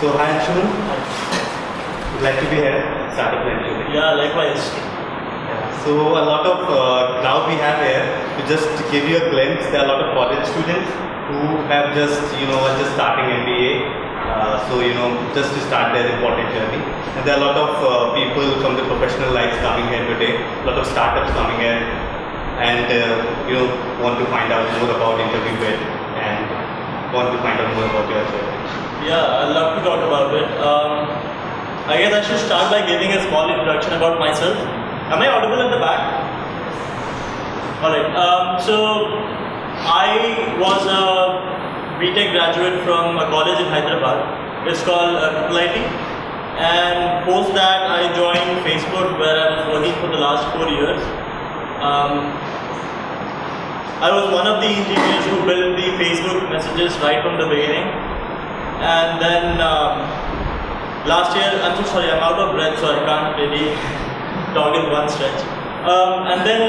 So hi Anshuman, glad to be here. Startup Plan today. Yeah, likewise. So a lot of crowd we have here. To just give you a glimpse, there are a lot of college students who have just are just starting MBA. Just to start their important journey. And there are a lot of people from the professional lives coming here today. A lot of startups coming here, and want to find out more about interview bit and want to find out more about your journey. Yeah, I'd love to talk about it. I guess I should start by giving a small introduction about myself. Am I audible at the back? Alright, so I was a BTech graduate from a college in Hyderabad. It's called IT. And post that I joined Facebook, where I was working for the last 4 years. I was one of the engineers who built the Facebook messages right from the beginning. And then last year, I'm so sorry, I'm out of breath, so I can't really talk in one stretch. And then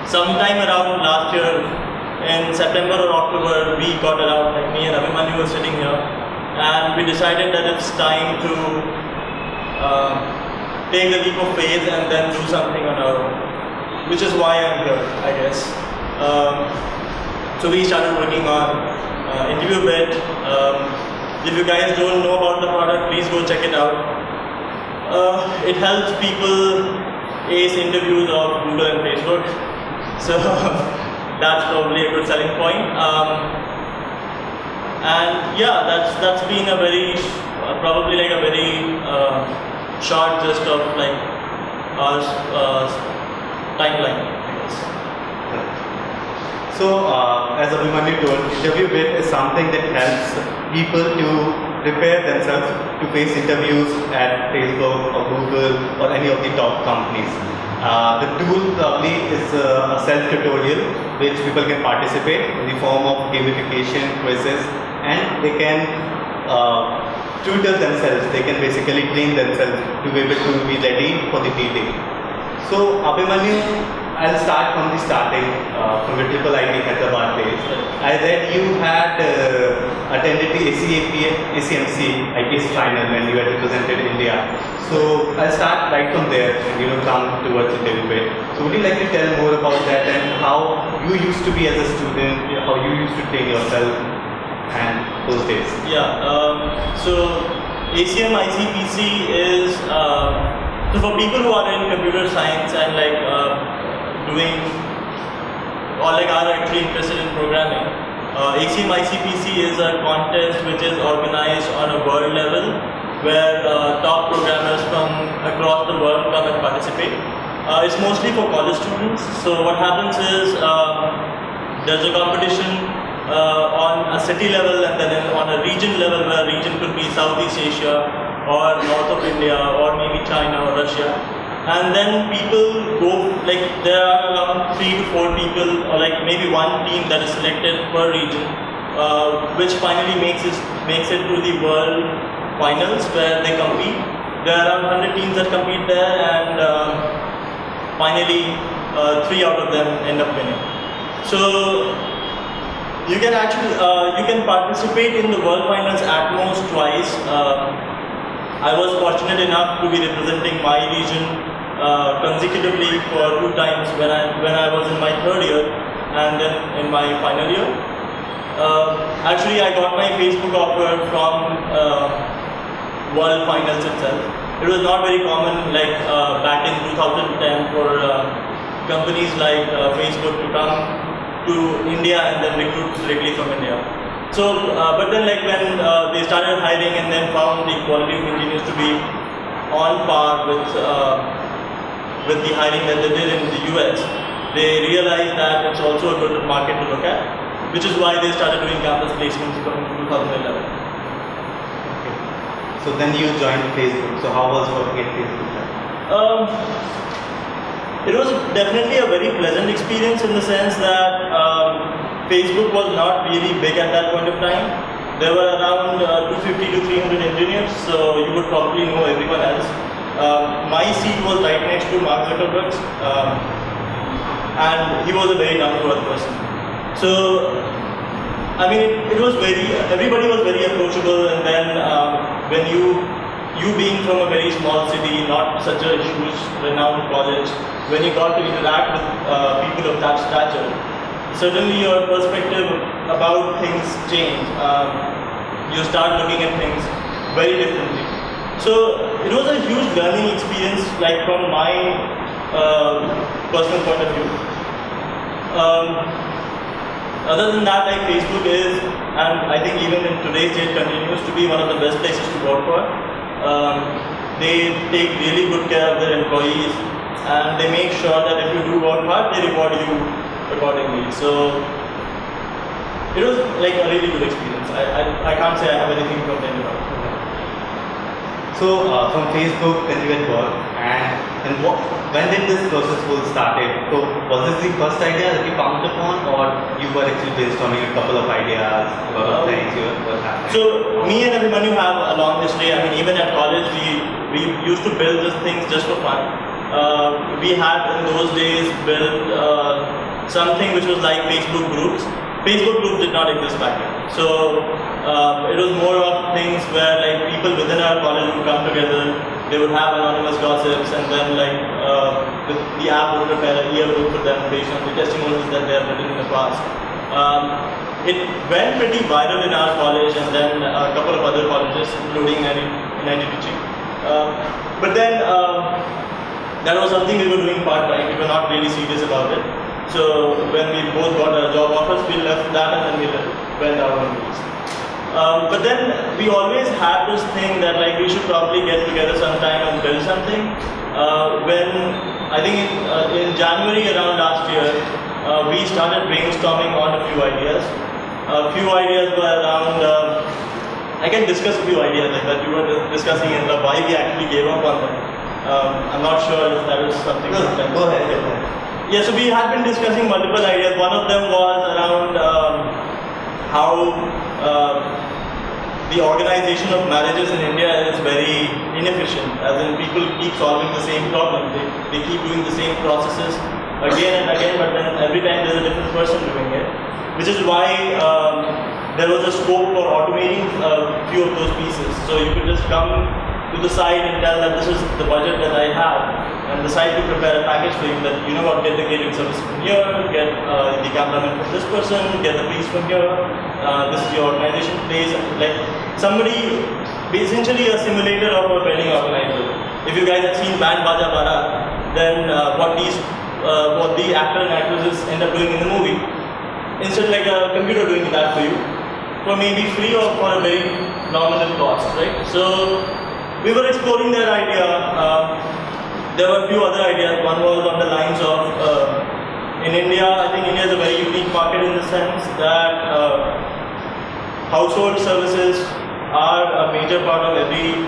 sometime around last year, in September or October, we got around, like me and Abhimanyu were sitting here, and we decided that it's time to take a leap of faith and then do something on our own, which is why I'm here, I guess. So we started working on interview bit. If you guys don't know about the product, please go check it out. It helps people ace interviews of Google and Facebook, so that's probably a good selling point. And yeah, that's been a very probably like a very short gist of like our timeline, I guess. So, as Abhimanyu told, interview bit is something that helps people to prepare themselves to face interviews at Facebook or Google or any of the top companies. The tool probably is a self-tutorial which people can participate in the form of gamification, quizzes, and they can tutor themselves. They can basically train themselves to be able to be ready for the meeting. So, Abhimanyu, I'll start from the starting, from the IT Hyderabad days. I read you had attended the ACMC IPS final when you had represented India. So I'll start right from there and come towards it a little bit. So would you like to tell more about that and how you used to be as a student, how you used to train yourself and those days? Yeah, so ACM ICPC is, so for people who are in computer science and doing or are actually interested in programming, ACM ICPC is a contest which is organized on a world level where top programmers from across the world come and participate. It's mostly for college students. So what happens is there's a competition on a city level and then on a region level, where a region could be Southeast Asia or north of India or maybe China or Russia. And then people go, there are around 3 to 4 people or maybe one team that is selected per region, which finally makes it to the world finals where they compete. There are around 100 teams that compete there, and finally 3 out of them end up winning. So you can actually you can participate in the world finals at most twice. I was fortunate enough to be representing my region consecutively for 2 times when I was in my 3rd year and then in my final year. Actually, I got my Facebook offer from World Finals itself. It was not very common back in 2010 for companies like Facebook to come to India and then recruit directly from India. So, but then when they started hiring and then found the quality of engineers to be on par with the hiring that they did in the US, they realized that it's also a good market to look at, which is why they started doing campus placements from 2011. Okay. So then you joined Facebook. So how was working at Facebook? It was definitely a very pleasant experience in the sense that Facebook was not really big at that point of time. There were around 250 to 300 engineers, so you would probably know everyone else. My seat was right next to Mark Zuckerberg's, and he was a very down-to-earth person. So I mean, it was everybody was very approachable, and then when you being from a very small city, not such a huge renowned college, when you got to interact with people of that stature, certainly your perspective about things change. You start looking at things very differently. So it was a huge learning experience, like from my personal point of view. Other than that, like Facebook is, and I think even in today's date continues to be one of the best places to work for. They take really good care of their employees, and they make sure that if you do work hard, they reward you accordingly. So it was like a really good experience. I can't say I have anything to complain about. So from Facebook, then you went work, and when did this process full started? So was this the first idea that you found upon, or you were actually brainstorming a couple of ideas, a lot of things you were happening? So me and Abhimanyu have a long history. I mean, even at college, we used to build these things just for fun. We had in those days built something which was like Facebook groups. Facebook groups did not exist back then. So it was more of things where like people within our college would come together, they would have anonymous gossips, and then like the app would prepare a yearbook for them based on the testimonials that they have written in the past. It went pretty viral in our college and then a couple of other colleges, including NIT teaching. But then that was something we were doing part-time. We were not really serious about it. So when we both got our job offers, we left that and then we went our own ways. But then we always had this thing that like we should probably get together sometime and build something. When I think in January around last year, we started brainstorming on a few ideas. A few ideas were around, I can discuss a few ideas like that we were discussing and why we actually gave up on them. I'm not sure if that is something. Go ahead. Yeah, so we had been discussing multiple ideas. One of them was around how the organization of marriages in India is very inefficient, as in people keep solving the same problem. They keep doing the same processes again and again, but then every time there's a different person doing it, which is why there was a scope for automating a few of those pieces. So you could just come to the site and tell that this is the budget that I have, and the site will prepare a package for you that, you know what, get the catering service from here, get the cameraman from this person, get the priest from here, this is your organization place. Like somebody, essentially a simulator of a wedding organizer. If you guys have seen Band Baja Barat, then what the actor and actresses end up doing in the movie, instead like a computer doing that for you, for maybe free or for a very nominal cost, right? So we were exploring that idea. There were a few other ideas. One was on the lines of, in India, I think India is a very unique market in the sense that household services are a major part of every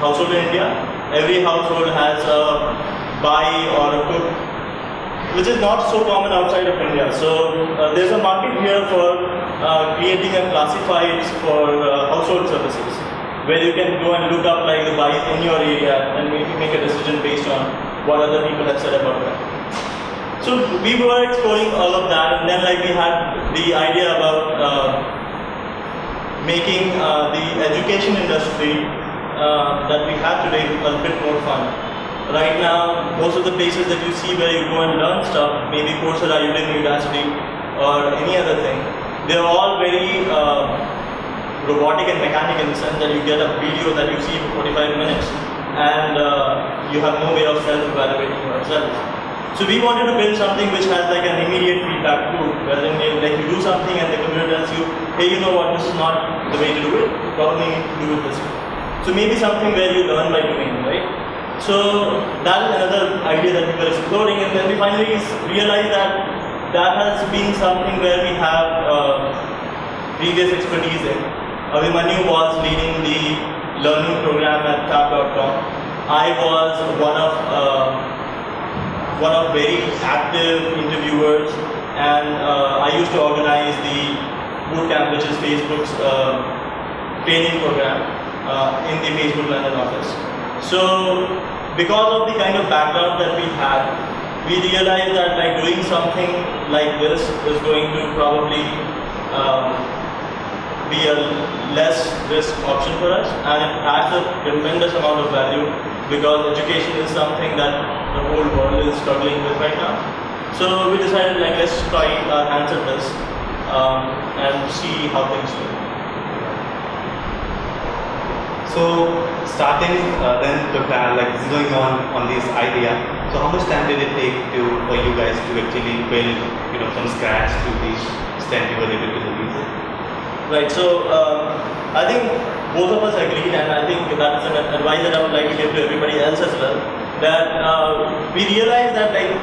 household in India. Every household has a buy or a cook, which is not so common outside of India. So there's a market here for creating a classifieds for household services, where you can go and look up like the buys in your area and maybe make a decision based on what other people have said about that. So we were exploring all of that, and then like we had the idea about making the education industry that we have today a bit more fun. Right now, most of the places that you see where you go and learn stuff, maybe Coursera, Udemy, Udacity, or any other thing, they're all very robotic and mechanic in the sense that you get a video that you see for 45 minutes and you have no way of self-evaluating yourself. So we wanted to build something which has like an immediate feedback loop, wherein like you do something and the computer tells you, hey, you know what, this is not the way to do it, probably need to do it this way. So maybe something where you learn by doing, right? So that is another idea that we were exploring, and then we finally realized that that has been something where we have previous expertise in. Abhimanyu was leading the learning program at Tab.com. I was one of very active interviewers, and I used to organize the bootcamp, which is Facebook's training program in the Facebook London office. So because of the kind of background that we had, we realized that like doing something like this is going to probably be a less risk option for us, and it adds a tremendous amount of value because education is something that the whole world is struggling with right now. So we decided like let's try our hands at this and see how things go. So starting then to plan, like going on this idea. So how much time did it take for you guys to actually build, from scratch to the extent you were able to release it? Right. So I think both of us agreed, and I think that is an advice that I would like to give to everybody else as well. That we realized that like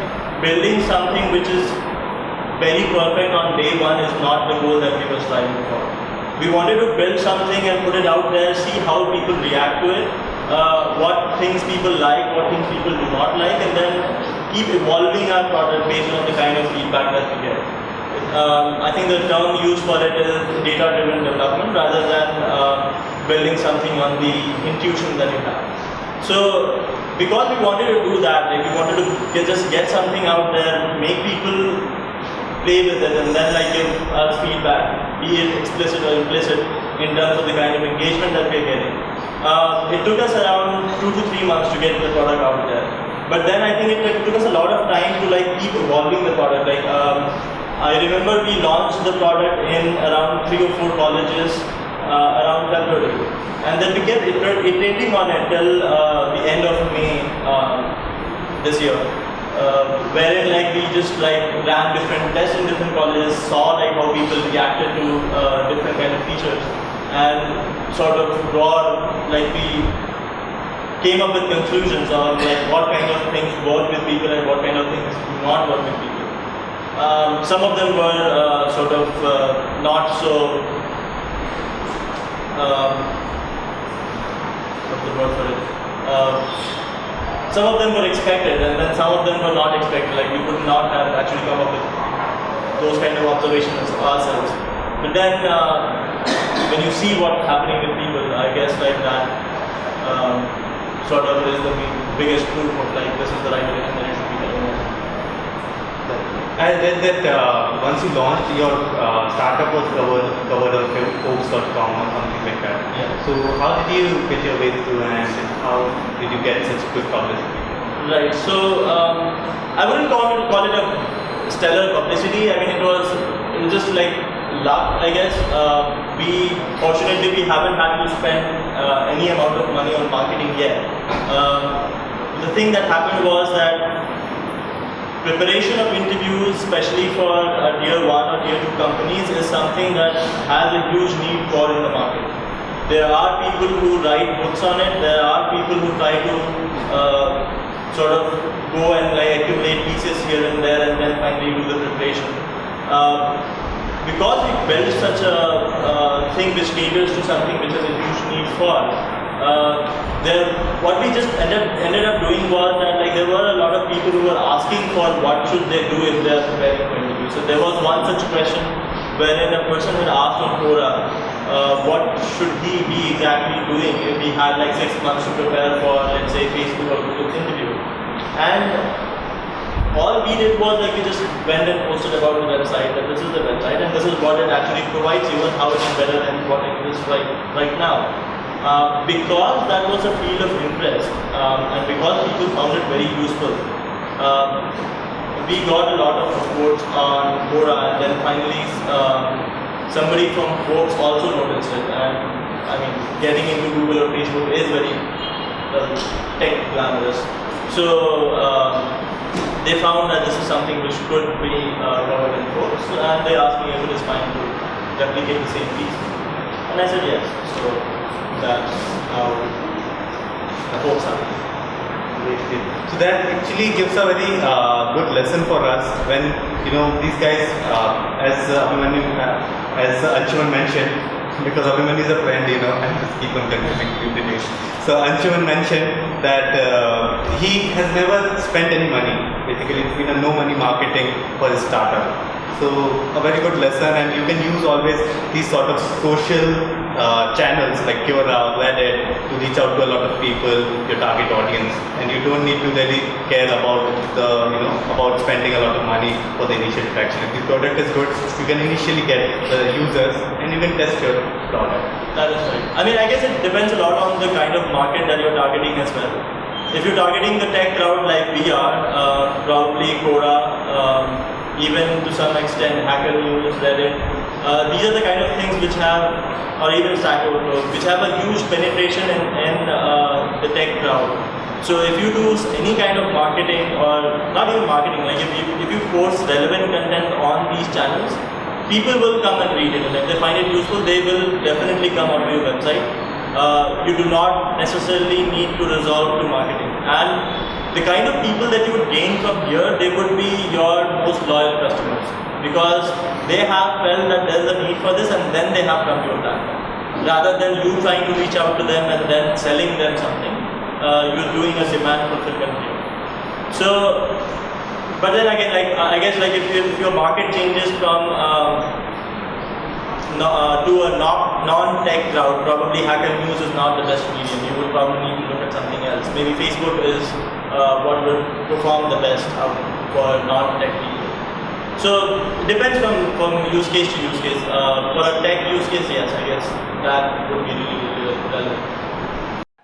building something which is very perfect on day one is not the goal that we were striving for. We wanted to build something and put it out there, see how people react to it, what things people like, what things people do not like, and then keep evolving our product based on the kind of feedback that we get. I think the term used for it is data-driven development rather than building something on the intuition that you have. So, because we wanted to do that, like we wanted to just get something out there, make people play with it, and then like give us feedback, be it explicit or implicit, in terms of the kind of engagement that we're getting. It took us around 2 to 3 months to get the product out there. But then I think it took us a lot of time to like keep evolving the product. Like I remember we launched the product in around 3 or 4 colleges around February, and then we kept iterating on it till the end of May this year. Wherein like we just like ran different tests in different colleges, saw like how people reacted to different kind of features, and sort of like we came up with conclusions on like what kind of things work with people and what kind of things do not work with people. Some of them were sort of not so what's the word for it? Some of them were expected, and then some of them were not expected. Like we could not have actually come up with those kind of observations ourselves. But then when you see what's happening with people, I guess like that sort of is the biggest proof of like this is the right direction that it should be going in. I read that once you launched, your startup was covered on Forbes.com or something like that. Yeah. So how did you get your way through, and how did you get such quick publicity? Right. So I wouldn't call it a stellar publicity. I mean, it was just like luck, I guess. Fortunately we haven't had to spend any amount of money on marketing yet. The thing that happened was that preparation of interviews, especially for tier 1 or tier 2 companies, is something that has a huge need for in the market. There are people who write books on it. There are people who try to sort of go and like accumulate pieces here and there, and then finally do the preparation. Because we built such a thing which caters to something which has a huge need for, what we just ended up doing was that like there were a lot of people who were asking for what should they do if they are preparing for interview. So there was one such question wherein a person had asked on Quora what should he be exactly doing if he had like 6 months to prepare for, let's say, Facebook or Google's interview. And all we did was like we just went and posted about the website, that this is the website and this is what it actually provides you and how it is better than what exists right now. Because that was a field of interest and because people found it very useful, we got a lot of reports on Quora, and then finally somebody from Forbes also noticed it. And I mean, getting into Google or Facebook is very tech glamorous. So they found that this is something which could be covered in Forbes, and they asked me if it is fine to replicate the same piece. And I said yes. So that's how Forbes happened. So that actually gives a very good lesson for us when these guys, as Anshuman mentioned, because Abhimanyu is a friend, I just keep on confusing today. So Anshuman mentioned that he has never spent any money. Basically, it's been a no money marketing for his startup. So a very good lesson, and you can use always these sort of social channels like Quora, Reddit to reach out to a lot of people, your target audience, and you don't need to really care about about spending a lot of money for the initial traction. If the product is good, you can initially get the users and you can test your product. That is right. I mean, I guess it depends a lot on the kind of market that you're targeting as well. If you're targeting the tech crowd like we are, probably Quora, even to some extent Hacker News, Reddit, these are the kind of things which have, or even Stack Overflow, which have a huge penetration in the tech crowd. So if you do any kind of marketing, or not even marketing, like if you post relevant content on these channels, people will come and read it, and if they find it useful, they will definitely come onto your website. You do not necessarily need to resort to marketing, and the kind of people that you would gain from here, they would be your most loyal customers, because they have felt that there is a need for this and then they have come to your platform. Rather than you trying to reach out to them and then selling them something, you're doing a demand fulfillment here. So, but then again, like I guess like if your market changes from to a non-tech crowd, probably Hacker News is not the best medium. You would probably need to look at something else. Maybe Facebook is what would perform the best for non-tech people. So it depends from use case to use case. For a tech use case, yes, I guess that would be really relevant.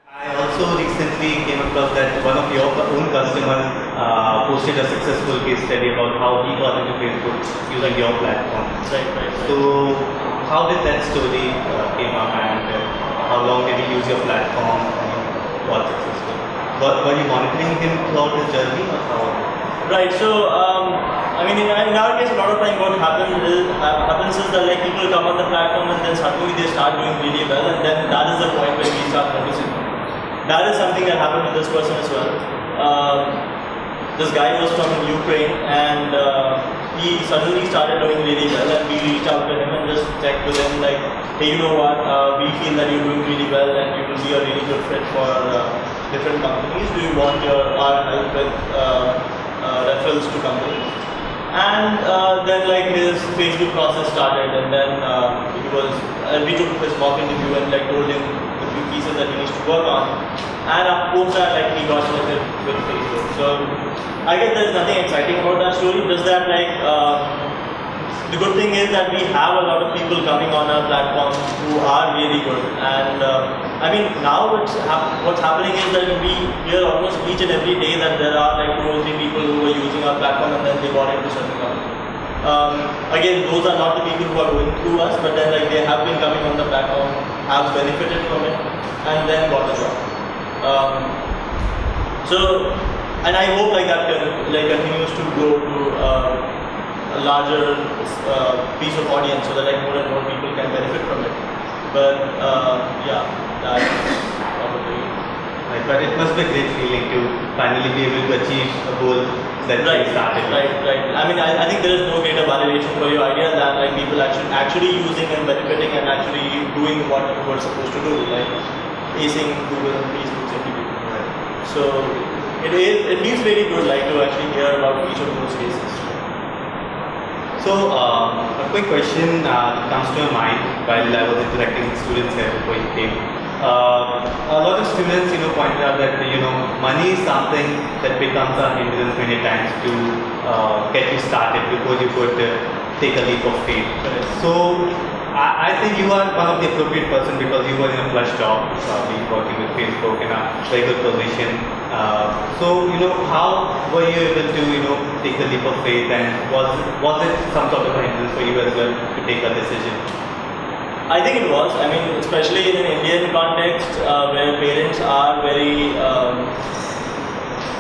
I also recently came across that one of your own customers posted a successful case study about how he got into Facebook using your platform. Right. So how did that story came up, and how long did he use your platform and got successful? Were you monitoring him throughout his journey, or how? Right. So I mean, in our case, a lot of time what happens is that like people come on the platform and then suddenly they start doing really well, and then that is the point where we start noticing. That is something that happened with this person as well. This guy was from Ukraine, and he suddenly started doing really well, and we reached out to him and just checked with him like, hey, you know what, we feel that you're doing really well and you will be a really good fit for different companies. Do you want our help with referrals to companies? And then like his Facebook process started, and then we took his mock interview and like told him the few pieces that he needs to work on, and post that like he got selected with Facebook. So I guess there's nothing exciting about that story, just that like the good thing is that we have a lot of people coming on our platform who are really good, and I mean now what's happening is that we hear almost each and every day that there are like 2 or 3 people who are using our platform and then they got into certain company. Again, those are not the people who are going through us, but then like they have been coming on the platform, have benefited from it, and then got a job. So, and I hope like that continues to grow to a larger piece of audience, so that like more and more people can benefit from it. But yeah, that's probably. Right, but it must be a great feeling to finally be able to achieve a goal that you started. Right. I mean, I think there is no greater validation for your idea than like people actually using and benefiting and actually doing what you were supposed to do, like acing Google and Facebook's interview. Right. So it feels very good, like to actually hear about each of those cases. So a quick question comes to my mind while I was interacting with students here before you came. A lot of students, pointed out that money is something that becomes a hindrance many times to get you started before you could take a leap of faith. Correct. So I think you are one of the appropriate person, because you were in a plush job, probably working with Facebook in a very good position. So how were you able to take the leap of faith, and was it some sort of a hindrance for you as well to take a decision? I think it was. I mean, especially in an Indian context where parents are very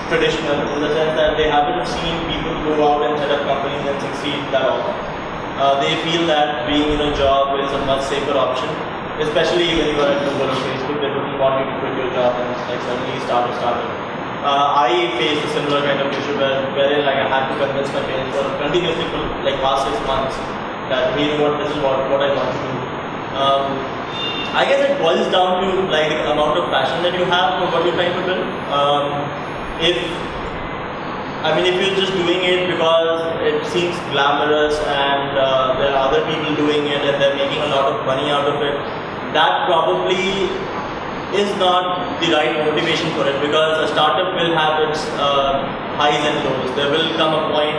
traditional, in the sense that they haven't seen people go out and set up companies and succeed that often. They feel that being in a job is a much safer option, especially when you are at Google or Facebook. They wouldn't want you to quit your job and like suddenly start a startup. I faced a similar kind of issue wherein like I had to convince my parents for continuously for like past 6 months that, hey, you know what, this is what I want to do. I guess it boils down to like the amount of passion that you have for what you're trying to build. If I mean, if you're just doing it because it seems glamorous and there are other people doing it and they're making a lot of money out of it, that probably is not the right motivation for it, because a startup will have its highs and lows. There will come a point,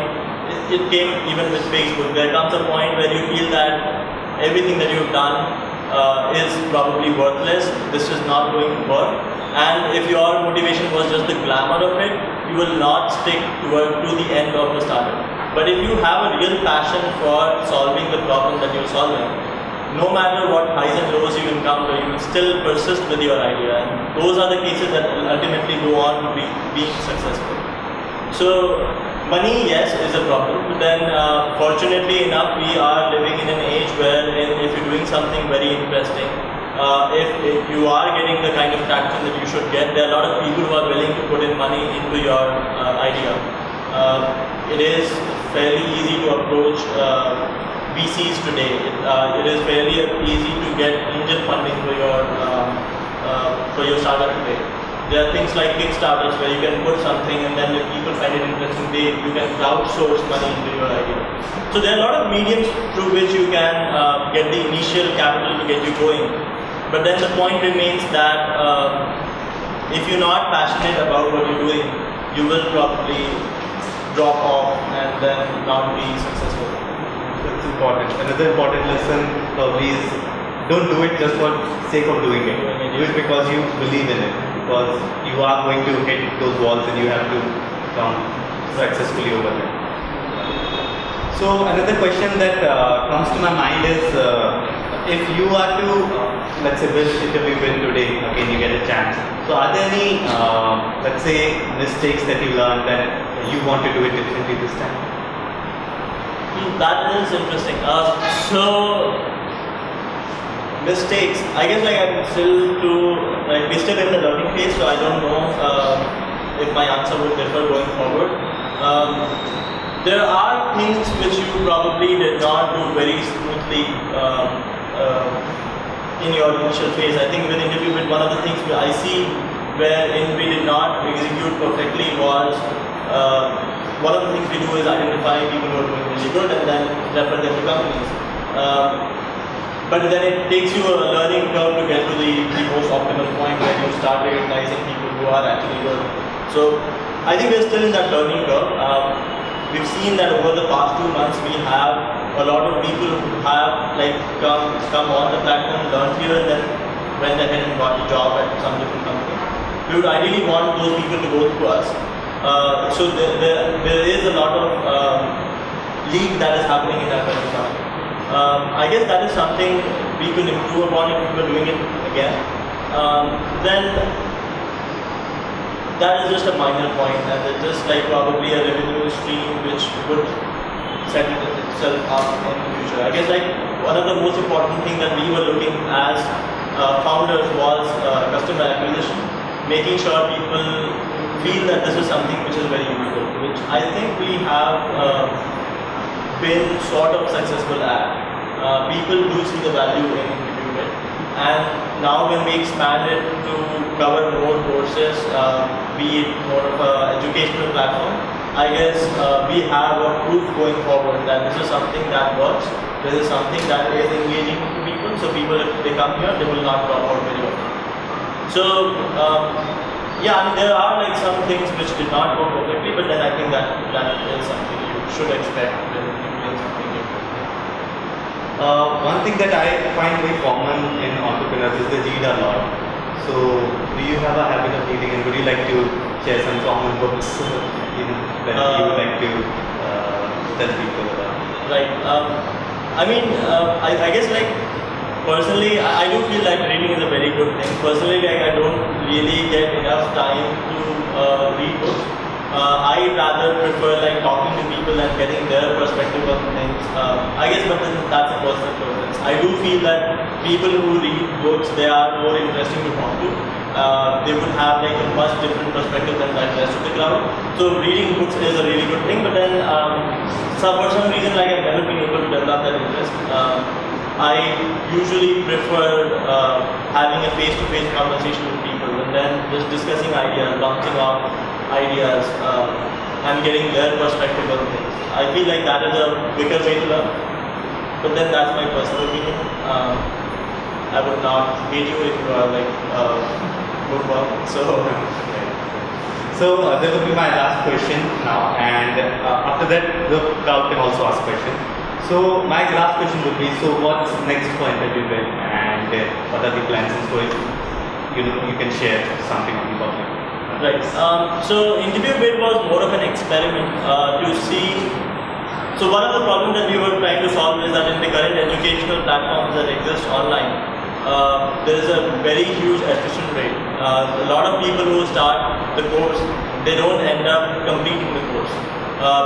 it came even with Facebook, there comes a point where you feel that everything that you've done is probably worthless, this is not going to work. And if your motivation was just the glamour of it, you will not stick to the end of the startup. But if you have a real passion for solving the problem that you're solving, no matter what highs and lows you encounter, you will still persist with your idea. And those are the cases that will ultimately go on to being successful. So money, yes, is a problem. But then fortunately enough, we are living in an age where if you're doing something very interesting, if you are getting the kind of traction that you should get, there are a lot of people who are willing to put in money into your idea. It is fairly easy to approach VCs today. It is fairly easy to get angel funding for your startup today. There are things like Kickstarters where you can put something and then if people find it interesting, you can crowdsource money into your idea. So there are a lot of mediums through which you can get the initial capital to get you going. But then the point remains that if you're not passionate about what you're doing, you will probably drop off and then not be successful. That's important. Another important lesson probably is don't do it just for sake of doing it. Do it because you believe in it. Because you are going to hit those walls and you have to come successfully over them. So another question that comes to my mind is if you are to, let's say, build interview win today, again you get a chance. So are there any, let's say, mistakes that you learned that you want to do it differently this time? That is interesting. So mistakes, I guess I'm still we're still in the learning phase, so I don't know if my answer would differ going forward. There are things which you probably did not do very smoothly in your initial phase. I think with interview with one of the things I see wherein we did not execute perfectly was one of the things we do is identify people who are doing really good and then refer them to companies. But then it takes you a learning curve to get to the most optimal point where you start recognizing people who are actually good. So I think we're still in that learning curve. We've seen that over the past 2 months we have a lot of people who have come on the platform, learned here and then went ahead and got a job at some different company. We would ideally want those people to go through us. So there is a lot of leak that is happening in that right now. I guess that is something we could improve upon if we were doing it again. Then that is just a minor point, and it's just probably a revenue stream which would set itself up in the future. I guess one of the most important things that we were looking as founders was customer acquisition, making sure people feel that this is something which is very useful, which I think we have been sort of successful at. People do see the value in doing it, and now when we expand it to cover more courses, be it more of an educational platform, I guess we have a proof going forward that this is something that works, this is something that is engaging to people, so people if they come here, they will not drop out very well. So yeah, I mean, there are some things which did not go perfectly, but then I think that is something you should expect when you doing something new. One thing that I find very common in entrepreneurs is they read a lot. So, do you have a habit of reading, and would you like to share some common books that you would like to tell people about? Right. I mean, I guess personally, I do feel like reading is a very good thing. Personally, I don't really get enough time to read books. I rather prefer talking to people and getting their perspective on things. I guess, but that's a personal preference. I do feel that people who read books, they are more interesting to talk to. They would have a much different perspective than the rest of the crowd. So reading books is a really good thing. But then, for some reason, I've never been able to develop that interest. I usually prefer having a face-to-face conversation with people and then just discussing ideas, bouncing off ideas. and getting their perspective on things. I feel like that is a quicker way to learn. But then that's my personal opinion. I would not hate you if you are like good work. So that will be my last question now, and after that the crowd can also ask questions. So my last question would be: so what's next for interview bit, and what are the plans and stories? You can share something on the public. Right. So interview bit was more of an experiment to see. So one of the problems that we were trying to solve is that in the current educational platforms that exist online, there is a very huge attrition rate. A lot of people who start the course, they don't end up completing the course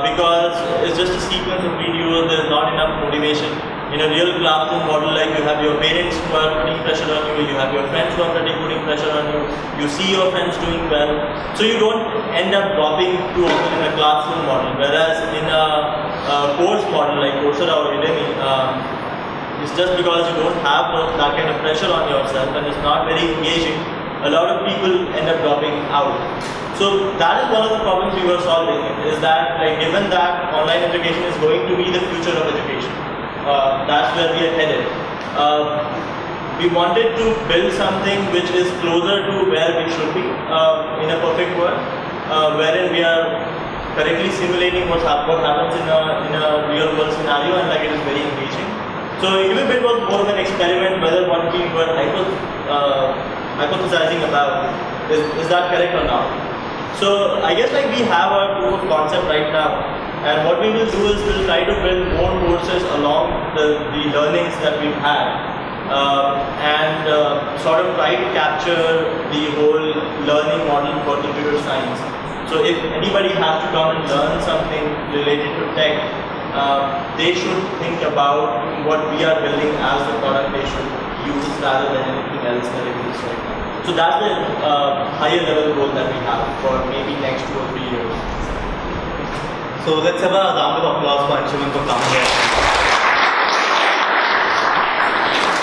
because it's just a sequence of videos. There's not enough motivation. In a real classroom model, like you have your parents who are putting pressure on you, you have your friends who are putting pressure on you, you see your friends doing well, so you don't end up dropping too often in a classroom model. Whereas in a course model like Coursera or Udemy, it's just because you don't have that kind of pressure on yourself and it's not very engaging, a lot of people end up dropping out. So that is one of the problems we were solving, is that like given that online education is going to be the future of education, that's where we are headed. We wanted to build something which is closer to where we should be in a perfect world, wherein we are correctly simulating what happens in a real world scenario, and like it is very engaging. So it was more of an experiment whether what we were hypothesizing about is that correct or not. So I guess like we have our proof of concept right now, and what we will do is we'll try to build more courses along the learnings that we've had, and sort of try to capture the whole learning model for computer science. So if anybody has to come and learn something related to tech, they should think about what we are building as the product they should use rather than anything else that exists right now. So that's the higher level goal that we have for maybe next 2 or 3 years. So let's have a round of applause for Anshuman for coming here.